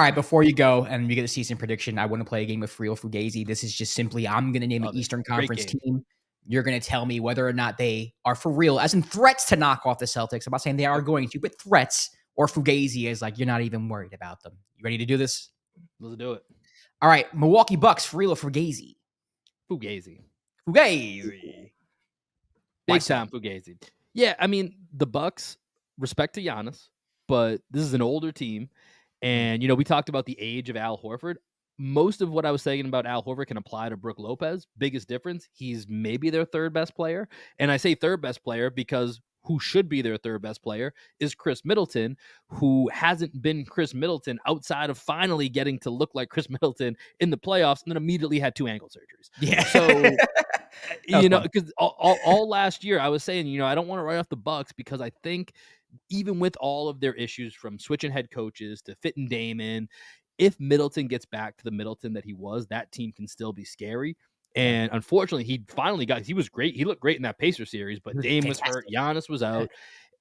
right, before you go and we get a season prediction, I want to play a game of Real Fugazi. This is just simply, I'm going to name an Eastern Conference team. You're going to tell me whether or not they are for real, as in threats to knock off the Celtics. I'm not saying they are going to, but threats, or Fugazi is like, you're not even worried about them. You ready to do this? Let's do it. All right, Milwaukee Bucks, for real or Fugazi? Fugazi. Big time Fugazi. Yeah, I mean, the Bucks, respect to Giannis, but this is an older team. And, we talked about the age of Al Horford. Most of what I was saying about Al Horford can apply to Brook Lopez. Biggest difference, he's maybe their third best player. And I say third best player because who should be their third best player is Chris Middleton, who hasn't been Chris Middleton outside of finally getting to look like Chris Middleton in the playoffs and then immediately had 2 ankle surgeries. Yeah. So, because all last year I was saying, I don't want to write off the Bucks because I think even with all of their issues from switching head coaches to fitting Dame in, if Middleton gets back to the Middleton that he was, that team can still be scary. And unfortunately, he was great. He looked great in that Pacers series, but Dame was hurt. Giannis was out.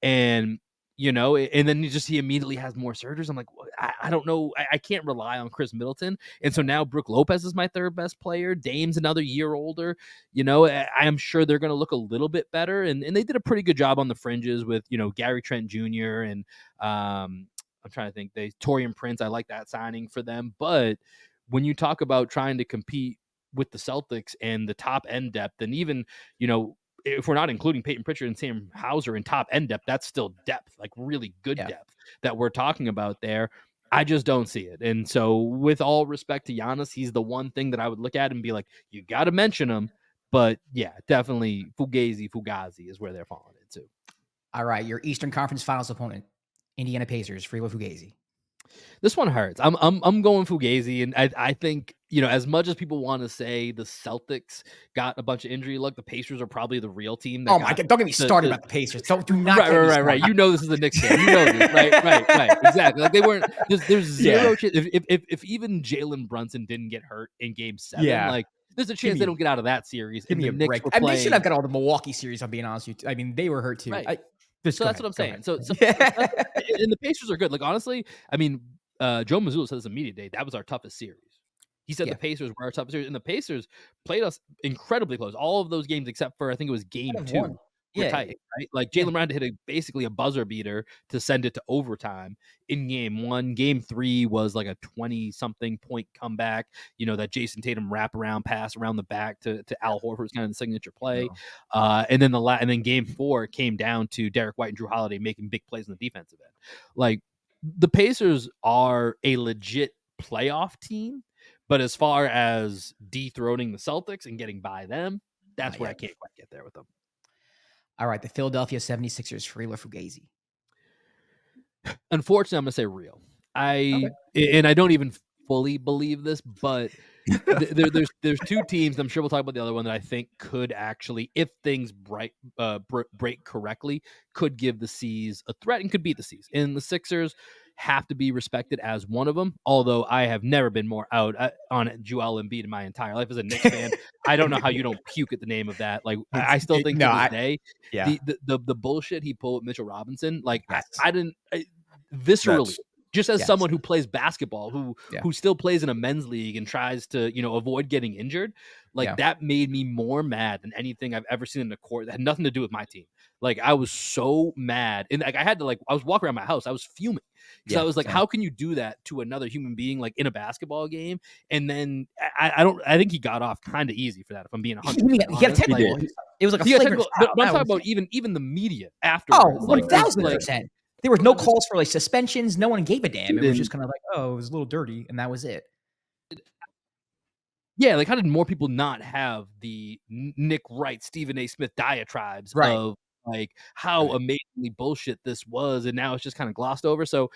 And, and then he immediately has more surgeries. I'm like, I don't know. I can't rely on Chris Middleton. And so now Brook Lopez is my third best player. Dame's another year older. I am sure they're going to look a little bit better. And they did a pretty good job on the fringes with, Gary Trent Jr. and I'm trying to think. Taurean Prince. I like that signing for them. But when you talk about trying to compete with the Celtics and the top end depth, and even, if we're not including Peyton Pritchard and Sam Hauser in top end depth, that's still depth, like really good depth that we're talking about there. I just don't see it. And so with all respect to Giannis, he's the one thing that I would look at and be like, you got to mention him. But yeah, definitely Fugazi is where they're falling into. All right, your Eastern Conference Finals opponent, Indiana Pacers, Freelo Fugazi. This one hurts. I'm going Fugazi, and I think, as much as people want to say the Celtics got a bunch of injury luck, the Pacers are probably the real team. Oh my God! Don't get me started about the Pacers. Do not. Right. This is a Knicks game. This, right. Exactly. Like they weren't. There's zero chance. If even Jalen Brunson didn't get hurt in Game 7, like there's a chance they don't get out of that series. Give me a break. They should have got all the Milwaukee series. I'm being honest with you. I mean, they were hurt too. Right. So that's what I'm saying. So and the Pacers are good. Like honestly, I mean, Joe Mazzulla said this in media day. That was our toughest series. He said the Pacers were our toughest series, and the Pacers played us incredibly close. All of those games except for I think it was Game 2. Were tight, right? Like Jaylen Brown hit basically a buzzer beater to send it to overtime in Game 1. Game 3 was like a 20-something point comeback. That Jayson Tatum wraparound pass around the back to Al Horford was kind of the signature play. And then Game 4 came down to Derek White and Drew Holiday making big plays on the defensive end. Like the Pacers are a legit playoff team, but as far as dethroning the Celtics and getting by them, that's where I can't quite get there with them. All right, the Philadelphia 76ers, Freelo Fugazi. Unfortunately, I'm going to say real. And I don't even fully believe this, but there's 2 teams, I'm sure we'll talk about the other one, that I think could actually, if things break correctly, could give the C's a threat and could beat the C's. And the Sixers have to be respected as one of them, although I have never been more out on Joel Embiid in my entire life as a Knicks fan. I don't know how you don't puke at the name of that. Like, I still think to this day, the bullshit he pulled with Mitchell Robinson, like, I didn't viscerally. Just as someone who plays basketball, who still plays in a men's league and tries to, avoid getting injured, that made me more mad than anything I've ever seen in the court that had nothing to do with my team. Like, I was so mad. And like, I was walking around my house. I was fuming. Because I was like, how can you do that to another human being, like in a basketball game? And then I think he got off kind of easy for that, if I'm being 100%. He got a technical. It was like a flagrant foul. I'm talking about even the media afterwards. Oh, 1,000%. There was no calls for like suspensions. No one gave a damn. It was just kind of like, oh, it was a little dirty, and that was it. Yeah, like how did more people not have the Nick Wright, Stephen A. Smith diatribes of like how amazingly bullshit this was, and now it's just kind of glossed over. So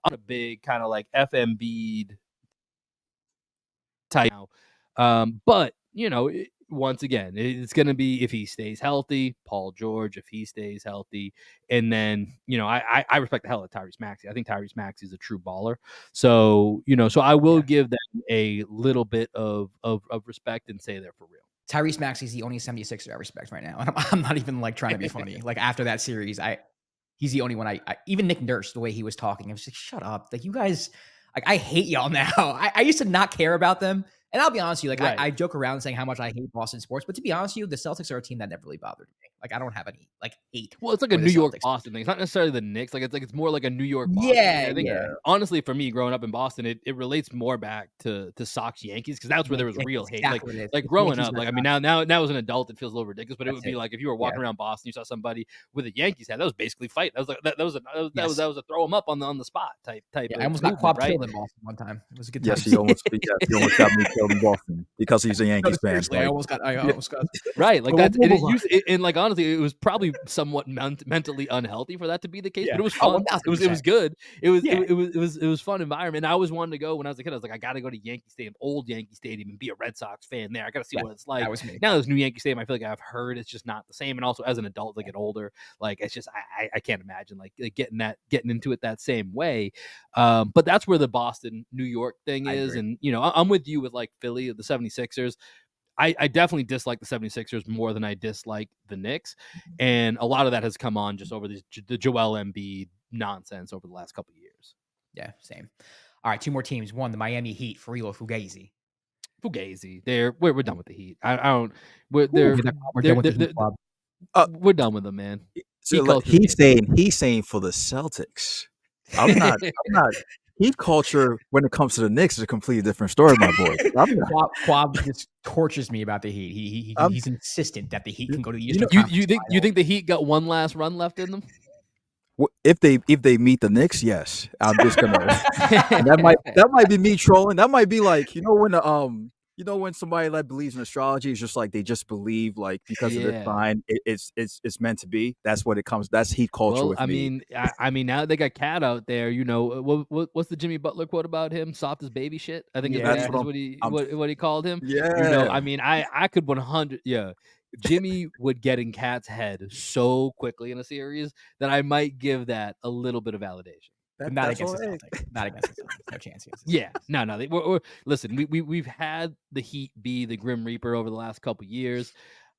on a big kind of like FMB type now, but once again, it's going to be if he stays healthy, Paul George, if he stays healthy. And then, I respect the hell out of Tyrese Maxey. I think Tyrese Maxey is a true baller. So, so I will give them a little bit of respect and say they're for real. Tyrese Maxey is the only 76er I respect right now. And I'm not even like trying to be funny. Like after that series, he's the only one even Nick Nurse, the way he was talking, I was like, shut up. Like you guys, Like, I hate y'all now. I used to not care about them. And I'll be honest with you, like, Right. I joke around saying how much I hate Boston sports, but to be honest with you, the Celtics are a team that never really bothered me. Like, I don't have any, like, hate Well, it's like a for the New York Celtics. Boston thing. It's not necessarily the Knicks. Like it's more like a New York Boston thing. Yeah, I think yeah. honestly, for me, growing up in Boston, it relates more back to Sox Yankees because that's where there was real hate. Exactly what it is. Like It's growing Yankees, up, Red like I mean, Sox. now as an adult, it feels a little ridiculous. But it That's would be it. like if you were walking around Boston, you saw somebody with a Yankees hat. That was basically fight. That was like that was a throw them up on the spot type. Yeah, of I almost got movement, Quab right? killed in Boston one time. It was a good time. Yes, he almost got me killed in Boston because he's a No, Yankees fan. seriously, I almost got. Right, like that's But and it used and like honestly, it was probably somewhat mentally unhealthy for that to be the case, Yeah. but it was Oh, fun. It was 1000%. good. It was Yeah. it was fun environment. And I always wanted to go when I was a kid. I was like, I got to go to Yankee Stadium, old Yankee Stadium, and be a Red Sox fan there. I got to see Yeah, what it's like. that was me. Now this new Yankee Stadium, I feel like I've heard it's just not the same. And also as an adult, as I get older, like it's just I can't imagine like getting into it that same way. But that's where the Boston, New York thing I is, agree. and I'm with you with like Philly, the 76ers. I definitely dislike the 76ers more than I dislike the Knicks. And a lot of that has come on just over the Joel Embiid nonsense over the last couple of years. Yeah, same. All right, two more teams. One, the Miami Heat for Real Fugazi. Fugazi. We're done with the Heat. I don't. We're We're done with the Heat club. we're done with them, man. So like, he's saying for the Celtics. I'm not. Heat culture when it comes to the Knicks is a completely different story, my boy. Quab just tortures me about the Heat. He's insistent that the Heat can go to the Eastern You Conference think the Heat got one last run left in them? If they meet the Knicks, yes. I'm just gonna. that might be me trolling. That might be like when somebody like believes in astrology, it's just like they just believe like because of the sign, it's meant to be. That's what it comes. That's Heat culture with me. I mean, now they got Cat out there. You know what's the Jimmy Butler quote about him? Soft as baby shit. I think is what he called him. Yeah. You know, I mean, I could 100. Yeah. Jimmy would get in Cat's head so quickly in a series that I might give that a little bit of validation. Not against the Celtics. Not against the Celtics. No chance. Yeah, no. Listen, we've had the Heat be the Grim Reaper over the last couple years.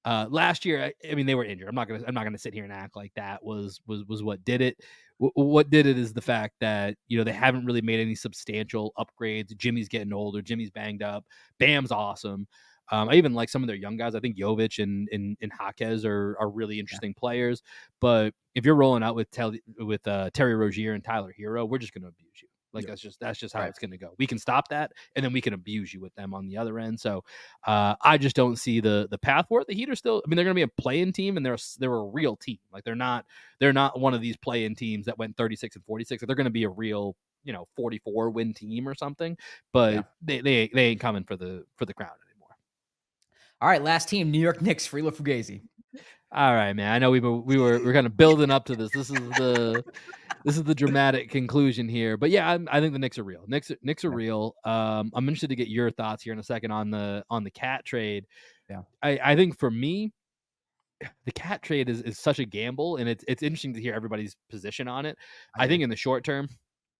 Last year, I mean, they were injured. I'm not gonna sit here and act like that was what did it. What did it is the fact that they haven't really made any substantial upgrades. Jimmy's getting older. Jimmy's banged up. Bam's awesome. I even like some of their young guys. I think Jovic and Jaquez are really interesting players. But if you're rolling out with Terry Rozier and Tyler Hero, we're just going to abuse you. Like that's just how it's going to go. We can stop that, and then we can abuse you with them on the other end. So I just don't see the path for it. The Heat are still. I mean, they're going to be a play-in team, and they're a real team. Like they're not one of these play-in teams that went 36 and 46. They're going to be a real 44 win team or something. But they ain't coming for the crown. All right, last team, New York Knicks, Frilo Fugazi. All right, man. I know we were kind of building up to this. This is the dramatic conclusion here. But yeah, I think the Knicks are real. Knicks are real. I'm interested to get your thoughts here in a second on the Cat trade. Yeah. I think for me, the Cat trade is such a gamble, and it's interesting to hear everybody's position on it. I think in the short term,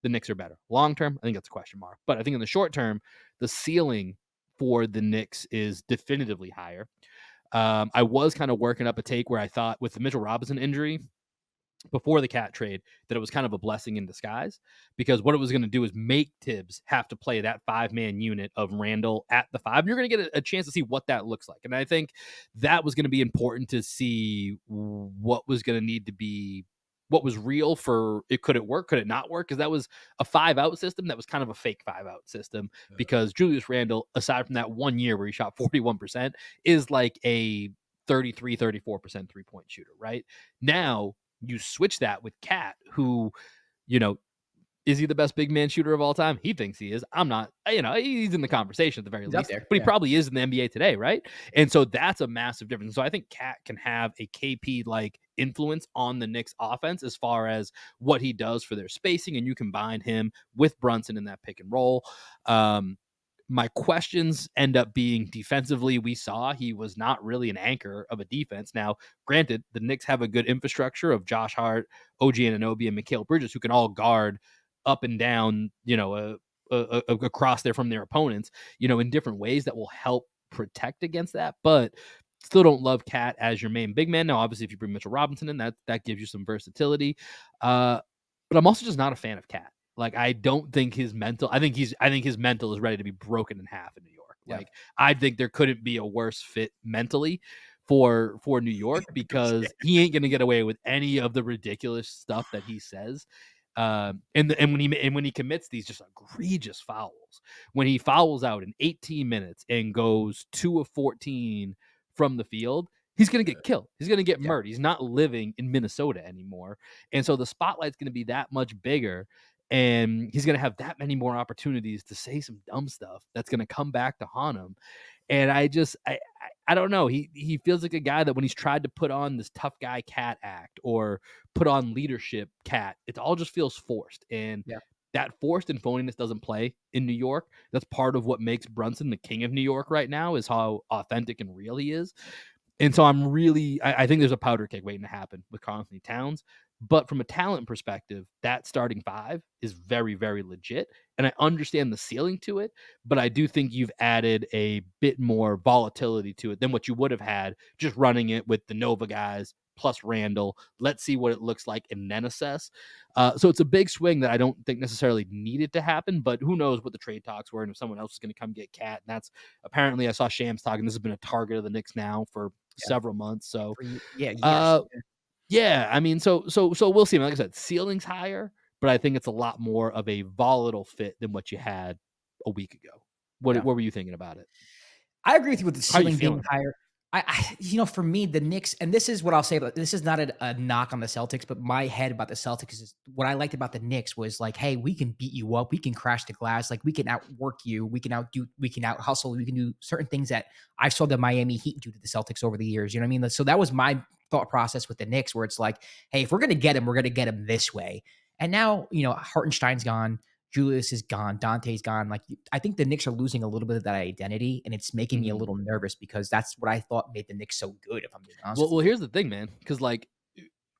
the Knicks are better. Long term, I think that's a question mark. But I think in the short term, the ceiling for the Knicks is definitively higher. I was kind of working up a take where I thought with the Mitchell Robinson injury before the Cat trade that it was kind of a blessing in disguise because what it was going to do is make Tibbs have to play that 5-man unit of Randall at the 5. And you're going to get a chance to see what that looks like. And I think that was going to be important to see what was going to need to be what was real for it. Could it work? Could it not work? Because that was a 5-out system. That was kind of a fake 5-out system because Julius Randle, aside from that 1 year where he shot 41%, is like a 33, 34% 3-point shooter, right? Now you switch that with Cat, who, is he the best big man shooter of all time? He thinks he is. I'm not. He's in the conversation at the very least, but he probably is in the NBA today, right? And so that's a massive difference. So I think Cat can have a KP-like influence on the Knicks offense as far as what he does for their spacing, and you combine him with Brunson in that pick and roll. My questions end up being defensively. We saw he was not really an anchor of a defense. Now, granted, the Knicks have a good infrastructure of Josh Hart, OG Anunoby, and Mikal Bridges who can all guard up and down, across there from their opponents, in different ways that will help protect against that. But still don't love Cat as your main big man. Now, obviously, if you bring Mitchell Robinson in, that gives you some versatility. But I'm also just not a fan of Cat. Like, I don't think his mental. I think his mental is ready to be broken in half in New York. Yeah. Like, I think there couldn't be a worse fit mentally for New York because he ain't gonna get away with any of the ridiculous stuff that he says. And when he commits these just egregious fouls, when he fouls out in 18 minutes and goes 2 of 14 from the field, he's going to get killed. He's going to get murdered. He's not living in Minnesota anymore. And so the spotlight's going to be that much bigger. And he's going to have that many more opportunities to say some dumb stuff that's going to come back to haunt him. And I don't know. He feels like a guy that when he's tried to put on this tough guy cat act or put on leadership cat, it all just feels forced. And that forced and phoniness doesn't play in New York. That's part of what makes Brunson the king of New York right now, is how authentic and real he is. And so I think there's a powder keg waiting to happen with Karl-Anthony Towns. But from a talent perspective, that starting five is very, very legit. And I understand the ceiling to it, but I do think you've added a bit more volatility to it than what you would have had just running it with the Nova guys plus Randall. Let's see what it looks like and then assess. So it's a big swing that I don't think necessarily needed to happen, but who knows what the trade talks were and if someone else is going to come get Cat. And that's apparently, I saw Shams talking, this has been a target of the Knicks now for several months. So years. Yeah, I mean, so we'll see. Like I said, ceiling's higher, but I think it's a lot more of a volatile fit than what you had a week ago. What were you thinking about it? I agree with you with the ceiling being higher. For me, the Knicks, and this is what I'll say about this is not a knock on the Celtics, but my head about the Celtics is what I liked about the Knicks was like, hey, we can beat you up, we can crash the glass, like we can outwork you, we can out hustle, we can do certain things that I saw the Miami Heat do to the Celtics over the years. You know what I mean? So that was my thought process with the Knicks, where it's like, hey, if we're gonna get him, we're gonna get him this way. And now, Hartenstein's gone. Julius is gone. Dante's gone. Like, I think the Knicks are losing a little bit of that identity, and it's making me a little nervous because that's what I thought made the Knicks so good, if I'm being honest. Well, here's the thing, man, because like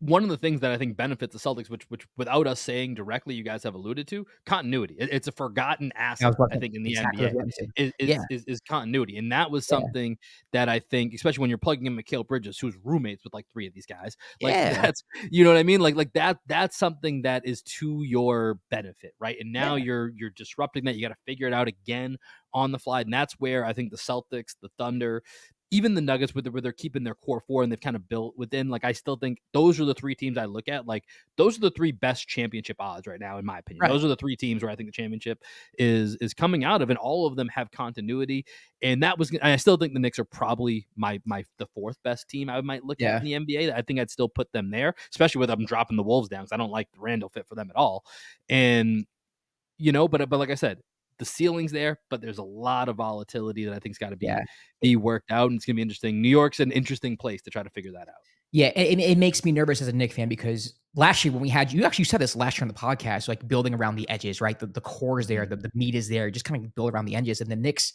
one of the things that I think benefits the Celtics, which without us saying directly, you guys have alluded to, continuity. It's a forgotten asset, I think, in the NBA is continuity. And that was something that I think, especially when you're plugging in Mikal Bridges, who's roommates with like three of these guys, like that's, you know what I mean? Like that's something that is to your benefit, right? And now you're disrupting that. You got to figure it out again on the fly. And that's where I think the Celtics, the Thunder, even the Nuggets, where they're keeping their core four and they've kind of built within, like, I still think those are the three teams I look at. Like, those are the three best championship odds right now, in my opinion. Right. Those are the three teams where I think the championship is coming out of, and all of them have continuity. And I still think the Knicks are probably the fourth best team I might look at in the NBA. I think I'd still put them there, especially with them dropping the Wolves down, because I don't like the Randall fit for them at all. And, but like I said, the ceiling's there, but there's a lot of volatility that I think's got to be worked out, and it's gonna be interesting. New York's an interesting place to try to figure that out. Yeah, and it makes me nervous as a Knicks fan because last year when we had you actually said this last year on the podcast, like building around the edges, right? The core is there, the meat is there, just kind of build around the edges. And the Knicks,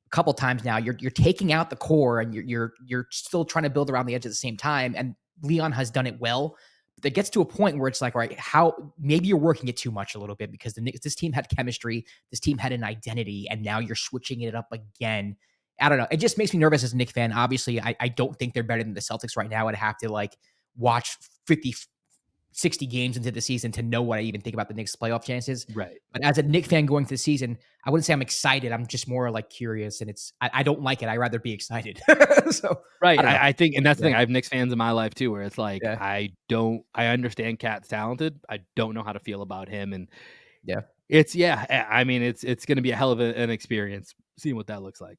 a couple times now, you're taking out the core and you're still trying to build around the edge at the same time. And Leon has done it well. But it gets to a point where it's like, all right, how maybe you're working it too much a little bit because this team had chemistry, this team had an identity, and now you're switching it up again. I don't know. It just makes me nervous as a Knicks fan. Obviously, I don't think they're better than the Celtics right now. I'd have to like watch 50, 60 games into the season to know what I even think about the Knicks' playoff chances. Right. But as a Knicks fan going through the season, I wouldn't say I'm excited. I'm just more like curious, and I don't like it. I'd rather be excited. Right. I think, and that's the thing. I have Knicks fans in my life too, where it's like, I understand Cat's talented. I don't know how to feel about him. And I mean, it's going to be a hell of an experience seeing what that looks like.